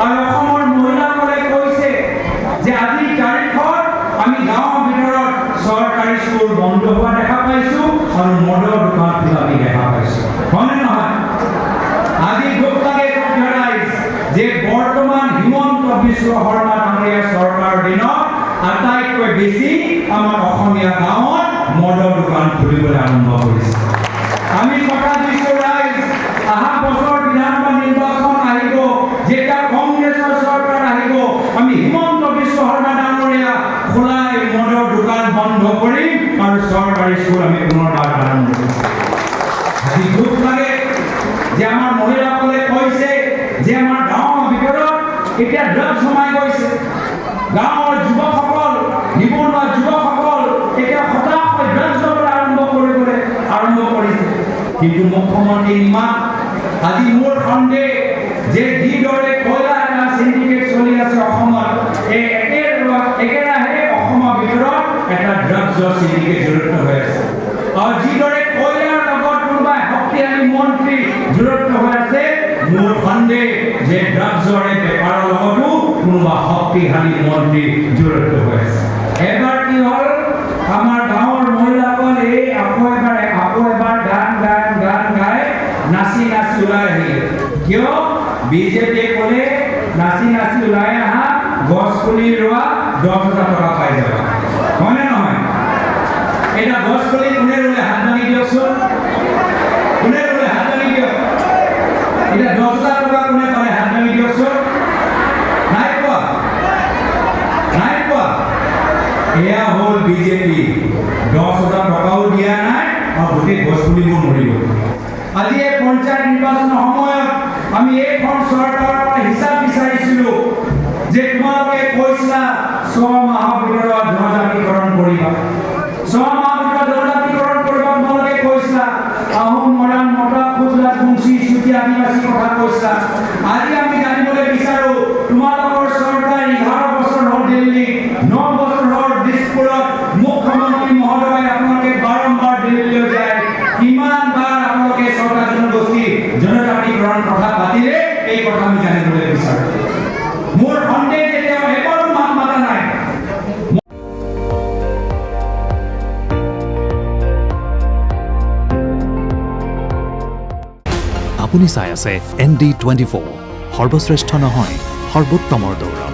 আৰু অসমৰ মহিলাসকলে কৈছে যে আজিৰ তাৰিখত আমি গাঁৱৰ ভিতৰত চৰকাৰী স্কুল বন্ধ হোৱা দেখা পাইছো আৰু মদৰ দোকান খোলা আমি দেখা পাইছো, হয়নে নহয়? আজি দুখ লাগে যে বৰ্তমান হিমন্ত বিশ্ব শৰ্মা ডাঙৰীয়া চৰকাৰৰ দিনত আটাইতকৈ বেছি আমাৰ অসমীয়া গাঁৱত মদৰ দোকান খুলিবলৈ আৰম্ভ কৰিছে। আমি কথা দিছো ৰাইজ, অহা বছৰ বিধানসভা নিৰ্বাচন আহিব, যেতিয়া কংগ্ৰেছৰ চৰকাৰ আহিব, আমি হিমন্ত বিশ্ব শৰ্মা ডাঙৰীয়া খোলাই মদৰ দোকান বন্ধ কৰিম আৰু চৰকাৰী স্কুল আমি পুনৰবাৰ আৰম্ভ কৰিম। আজি দুখ লাগে যে আমাৰ মহিলাসকলে কৈছে যে আমাৰ গাঁৱৰ ভিতৰত এতিয়া ড্ৰাগছ সোমাই গৈছে। গাঁৱৰ যুৱকসকল, নিবনুৱা যুৱকসকল এতিয়া হতাশ হৈ ড্ৰাগছ ল'বলৈ আৰম্ভ কৰিছে। কিন্তু মুখ্যমন্ত্ৰী ইমান আজি মোৰ সন্দেহ যে যিদৰে কয়লা এটা চিণ্ডিকেট চলি আছে অসমত, এই একেৰাহে অসমৰ ভিতৰত এটা ড্ৰাগছৰ চিণ্ডিকেট জড়িত হৈ আছে। আৰু যিদৰে কয়লাৰ লগত কোনোবাই শক্তিশালী মন্ত্ৰী জড়িত হৈ আছে, মোৰ সন্দেহ যে ড্ৰাগছৰ এই বেপাৰৰ লগতো কোনোবা শক্তিশালী মন্ত্ৰী জড়িত হৈ আছে। এবাৰ কি হ'ল, আমাৰ গাঁৱৰ মহিলাসকল এই আকৌ এবাৰ গান গাই নাচি ওলাই আহিলে। কিয়? বিজেপিয়ে ক'লে নাচি ওলাই অহা গছ পুলি ৰোৱা 10,000 টকা পাই যাবা, হয়নে নহয়? এটা গছ পুলি কোনে ৰুলে হাত দাঙি দিয়কচোন, কোনে ৰুলে হাত দাঙি দিয়ক। এটা 10,000 টকা কোনে পালে হাত দাঙি দিয়কচোন। নাই পোৱা। এয়া হ'ল বিজেপি, 10,000 টকাও দিয়া নাই আৰু গোটেই গছ পুলিবোৰ মৰিব। আজি এই পঞ্চায়ত নিৰ্বাচনৰ সময়ত আমি এইখন চৰকাৰৰ পৰা হিচাপ বিচাৰিছিলো যে তোমালোকে কৈছিলা 6 মাহৰ ভিতৰত জনজাতিকৰণ কৰিবা, 6 মাহৰ ভিতৰত জনজাতিকৰণ কৰিবা তোমালোকে কৈছিলা। আহোম, মৰাণ, মটক, গুজৰাট, বংশী, চুতীয়া, আদিবাসী কথা কৈছিলা। আজি আমি জানিবলৈ বিচাৰো তোমালোকৰ চৰকাৰ 11 বছৰ হ'ল দিল্লীত, 9 বছৰ হ'ল দিছপুৰত, মুখ্যমন্ত্ৰী মহোদয় আপোনালোকে বাৰম্বাৰ দিল্লীলৈ যায়, কিমান বাৰ আপোনালোকে চৰকাৰ জনগোষ্ঠী জনজাতিকৰণ কথা পাতিলে, এই কথা আমি জানিবলৈ বিচাৰো। মোৰ সন্দেহ যে তেওঁ এবাৰো মাত মাতা নাই। আপুনি চাই আছে ND24, সৰ্বশ্ৰেষ্ঠ নহয় সৰ্বোত্তমৰ দৌৰ।